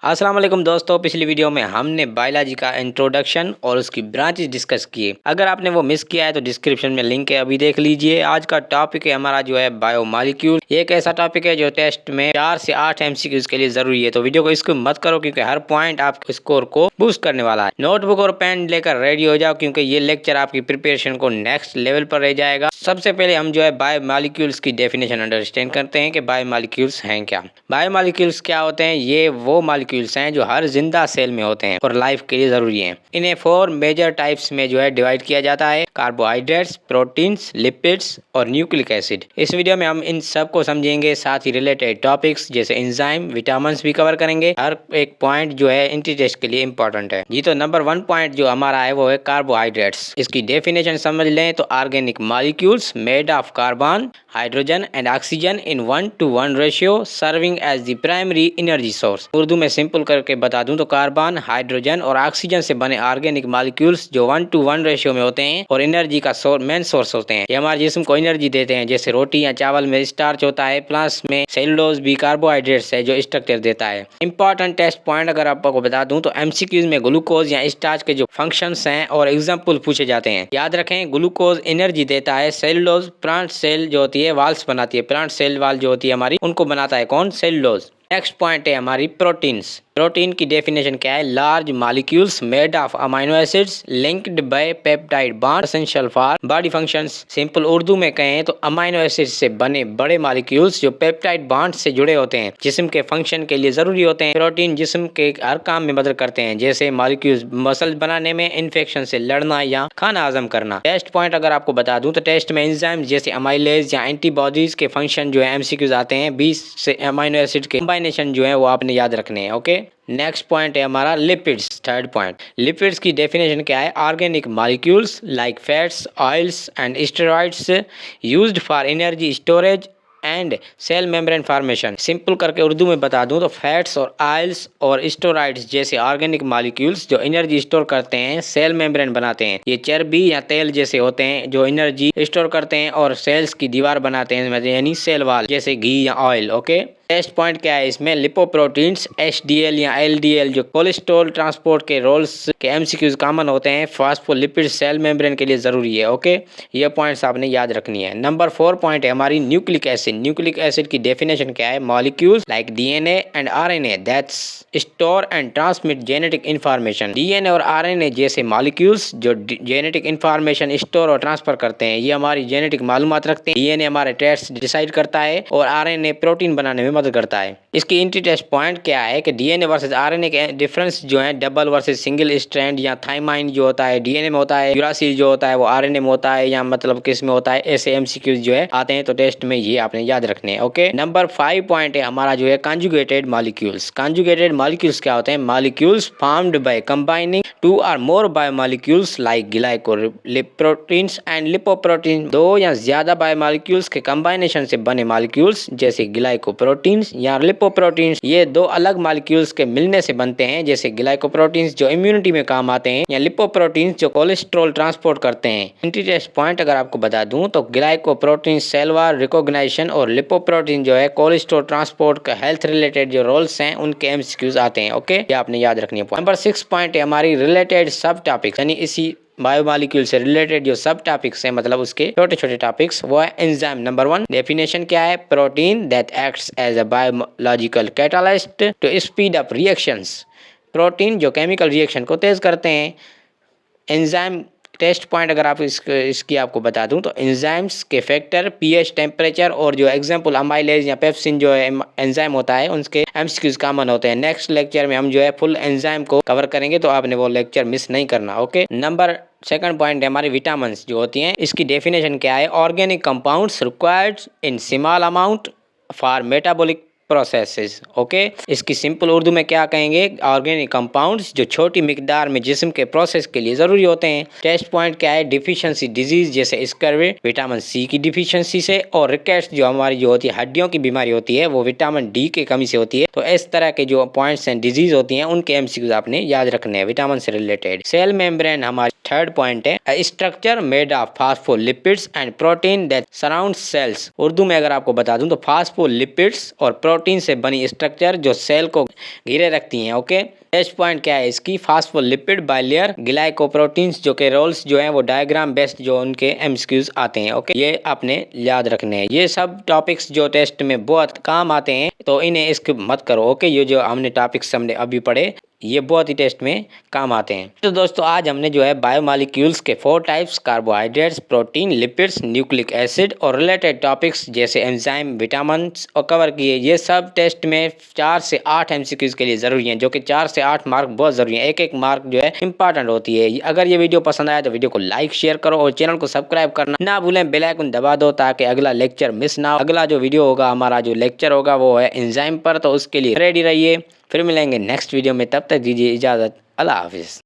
अस्सलाम वालेकुम दोस्तों, पिछली वीडियो में हमने बायोलॉजी का इंट्रोडक्शन और उसकी ब्रांचेस डिस्कस किए। अगर आपने वो मिस किया है तो डिस्क्रिप्शन में लिंक है, अभी देख लीजिए। आज का टॉपिक है हमारा जो है बायोमॉलिक्यूल। ये एक ऐसा टॉपिक है जो टेस्ट में 4 से 8 एमसीक्यूज के लिए जरूरी है, तो वीडियो को स्किप मत करो क्योंकि हर पॉइंट आपके स्कोर को बूस्ट करने वाला है। नोटबुक और पेन लेकर रेडी हो जाओ क्योंकि ये लेक्चर आपकी प्रिपरेशन को नेक्स्ट लेवल पर ले जाएगा। सबसे पहले हम जो है बायोमॉलिक्यूल्स की डेफिनेशन अंडरस्टैंड करते हैं कि बायोमॉलिक्यूल्स हैं क्या। बायोमॉलिक्यूल्स क्या होते हैं? ये वो मॉलिक्यूल्स हैं जो हर जिंदा सेल में होते हैं और लाइफ के लिए जरूरी हैं। इन्हें 4 मेजर टाइप्स में जो है डिवाइड किया जाता है: कार्बोहाइड्रेट्स, प्रोटीन्स, लिपिड्स और न्यूक्लिक एसिड। इस वीडियो में हम इन सब को समझेंगे, साथ ही रिलेटेड टॉपिक्स जैसे एंजाइम, विटामिन भी कवर करेंगे। हर एक पॉइंट जो है इंट्री टेस्ट के लिए इंपॉर्टेंट है जी। तो नंबर 1 पॉइंट जो हमारा है वो है कार्बोहाइड्रेट्स। इसकी डेफिनेशन समझ लें तो organic molecules made of carbon, hydrogen and oxygen in 1:1 ratio serving as the primary energy source. Urdu में सिंपल करके बता दूं तो कार्बन, हाइड्रोजन और ऑक्सीजन से बने ऑर्गेनिक मॉलिक्यूल्स जो 1:1 रेशियो में होते हैं और एनर्जी का मेन सोर्स होते हैं। ये हमारे जिस्म को एनर्जी देते हैं। जैसे रोटी या चावल में स्टार्च होता है, प्लस में सेलुलोज भी कार्बोहाइड्रेट्स है जो स्ट्रक्चर देता है। इंपॉर्टेंट टेस्ट पॉइंट अगर आपको बता दूं तो एमसीक्यूज में ग्लूकोज या स्टार्च के जो फंक्शंस हैं और एग्जाम्पल पूछे जाते हैं। याद रखें, ग्लूकोज एनर्जी देता है, सेलुलोज प्लांट सेल जो होती है वाल्स बनाती है, प्लांट सेल वाल जो होती है हमारी, उनको बनाता है कौन? सेलुलोज। नेक्स्ट पॉइंट है हमारी प्रोटीन्स। प्रोटीन की डेफिनेशन क्या है? Large molecules made of amino acids linked by peptide bond essential for body functions. Simple Urdu में कहें तो अमीनो एसिड से बने बड़े मॉलिक्यूल्स जो पेप्टाइड बॉन्ड से जुड़े होते हैं, जिस्म के फंक्शन के लिए जरूरी होते हैं। प्रोटीन जिस्म के हर काम में मदद करते हैं, जैसे मॉलिक्यूल्स मसल बनाने में, इन्फेक्शन से लड़ना या खाना हजम करना। टेस्ट पॉइंट अगर आपको बता दूं तो टेस्ट में एंजाइम जैसे अमाइलेज या एंटीबॉडीज के फंक्शन जो है एमसीक्यूज आते हैं। 20 से अमीनो एसिड के कॉम्बिनेशन जो है वो आपने याद रखने हैं। ओके, नेक्स्ट पॉइंट है हमारा लिपिड्स। थर्ड पॉइंट, लिपिड्स की डेफिनेशन क्या है? Organic molecules like fats, oils and steroids used for energy storage and cell membrane formation. Simple करके उर्दू में बता दूं तो फैट्स और ऑयल्स और स्टेरॉइड्स जैसे ऑर्गेनिक मॉलिक्यूल्स जो एनर्जी स्टोर करते हैं, सेल मेम्ब्रेन बनाते हैं। ये चर्बी या तेल जैसे होते हैं जो एनर्जी स्टोर करते हैं और सेल्स की दीवार बनाते हैं, यानी सेल वॉल, जैसे घी या ऑयल। ओके, टेस्ट पॉइंट क्या है इसमें? लिपोप्रोटीन्स, एचडीएल या एलडीएल जो कोलेस्ट्रॉल ट्रांसपोर्ट के रोल्स के एमसीक्यूज कॉमन होते हैं। फास्फोलिपिड सेल मेम्ब्रेन के लिए जरूरी है। ओके, ये पॉइंट्स आपने याद रखनी है। नंबर 4 पॉइंट है हमारी न्यूक्लिक एसिड। न्यूक्लिक एसिड की डेफिनेशन क्या है? Molecules like DNA and RNA that's store and transmit genetic information. DNA और आरएनए जैसे मॉलिक्यूल्स जो जेनेटिक इन्फॉर्मेशन स्टोर और ट्रांसफर करते हैं, ये हमारी जेनेटिक मालूमात रखते हैं। डीएनए हमारे टेस्ट डिसाइड करता है और आरएनए प्रोटीन बनाने में मदद करता है। इसकी इंट्री टेस्ट पॉइंट क्या है कि डीएनए वर्सेस आरएनए के डिफरेंस जो है डबल वर्सेस सिंगल स्ट्रैंड या थाइमाइन जो होता है डीएनए में होता है, यूरासिल जो होता है वो आरएनए में होता है, या मतलब किस में होता है। ऐसे एमसीक्यूज जो है आते हैं तो टेस्ट में ये आपने याद रखने हैं। ओके, नंबर 5 पॉइंट है हमारा जो है कॉन्जुगेटेड मॉलिक्यूल्स। कॉन्जुगेटेड मॉलिक्यूल्स क्या होते हैं? मॉलिक्यूल्स फॉर्म्ड बाय कंबाइनिंग 2 और मोर बायोमॉलिक्यूल्स लाइक ग्लाइकोलिपोप्रोटीन्स एंड लिपोप्रोटीन। 2 या ज्यादा बायोमॉलिक्यूल्स के कंबाइनेशन से बने मॉलिक्यूल्स जैसे ग्लाइकोप्रोटीन्स या लिपोप्रोटीन्स। ये 2 अलग मॉलिक्यूल्स के मिलने से बनते हैं, जैसे ग्लाइकोप्रोटीन्स जो इम्यूनिटी में काम आते हैं या लिपोप्रोटीन्स जो कोलेस्ट्रॉल ट्रांसपोर्ट करते हैं। इंटरेस्ट पॉइंट अगर आपको बता दूं तो ग्लाइकोप्रोटीन सेल वॉल रिकॉग्निशन और लिपोप्रोटीन जो है कोलेस्ट्रॉल ट्रांसपोर्ट का हेल्थ रिलेटेड जो रोल्स हैं उनके एमसीक्यूज आते हैं। ओके, ये आपने याद रखनी है। नंबर 6 पॉइंट है हमारी रिलेटेड सब टॉपिक्स, यानी इसी बायोमॉलिक्यूल से रिलेटेड जो सब टॉपिक्स हैं, मतलब उसके छोटे छोटे टॉपिक्स, वो है एंजाइम। नंबर 1 डेफिनेशन क्या है? Protein that acts as a biological catalyst to speed up reactions. Protein जो केमिकल रिएक्शन को तेज करते हैं। एंजाइम टेस्ट पॉइंट अगर आप इसकी आपको बता दूं तो एंजाइम्स के फैक्टर, पीएच, टेम्परेचर और जो एग्जांपल अमाइलेज या पेप्सिन जो है एंजाइम होता है उनके एमसीक्यूज कॉमन होते हैं। नेक्स्ट लेक्चर में हम जो है फुल एंजाइम को कवर करेंगे, तो आपने वो लेक्चर मिस नहीं करना। ओके, नंबर 2 पॉइंट है हमारी विटामिन जो होती हैं। इसकी डेफिनेशन क्या है? Organic compounds required in small amount for metabolic processes. Okay, इसकी सिंपल उर्दू में क्या कहेंगे? ऑर्गेनिक कंपाउंड्स जो छोटी मिकदार में जिस्म के प्रोसेस के लिए जरूरी होते हैं। टेस्ट पॉइंट क्या है? डिफिशियंसी डिजीज जैसे स्कर्वी विटामिन सी की डिफिशियंसी से, और रिकेट्स जो हमारी जो होती है हड्डियों की बीमारी होती है वो विटामिन डी की कमी से होती है। तो इस तरह के जो पॉइंट्स हैं डिजीज होती हैं उनके एमसीक्यूज आपने याद रखने हैं विटामिन से रिलेटेड। सेल मेम्ब्रेन हमारी 3rd पॉइंट है structure made of phospholipids and protein that surround cells. Urdu में अगर आपको बता दूं तो फास्फोलिपिड्स और प्रोटीन से बनी स्ट्रक्चर जो सेल को घेरे रखती हैं। ओके, टेस्ट पॉइंट क्या है इसकी, फास्फोलिपिड बाइलेयर ग्लाइकोप्रोटीन्स जो के रोल्स जो हैं वो डायग्राम बेस्ड जो उनके एमसीक्यूज आते हैं। ओके, ये आपने याद रखने हैं। ये सब टॉपिक्स जो टेस्ट में बहुत काम आते हैं तो इन्हें स्किप मत करो। ओके, ये जो हमने टॉपिक्स हमने अभी पढ़े ये बहुत ही टेस्ट में काम आते हैं। तो दोस्तों आज हमने जो है बायोमॉलिक्यूल्स के 4 types carbohydrates, protein, lipids, nucleic acid और रिलेटेड टॉपिक्स जैसे एंजाइम, विटामिन और कवर किए। ये सब टेस्ट में 4 से 8 एमसीक्यूज के लिए जरूरी हैं, जो कि 4 से 8 मार्क बहुत जरूरी है। एक एक मार्क जो है इंपॉर्टेंट होती है। अगर ये वीडियो पसंद आया तो वीडियो को लाइक शेयर करो और चैनल को सब्सक्राइब करना ना भूलें, बेल आइकन दबा दो ताकि अगला लेक्चर मिस ना हो। अगला जो वीडियो होगा हमारा जो लेक्चर होगा वो है एंजाइम पर, तो उसके लिए रेडी रहिए। फिर मिलेंगे नेक्स्ट वीडियो में, तब तक दीजिए इजाज़त। अल्लाह हाफिज़।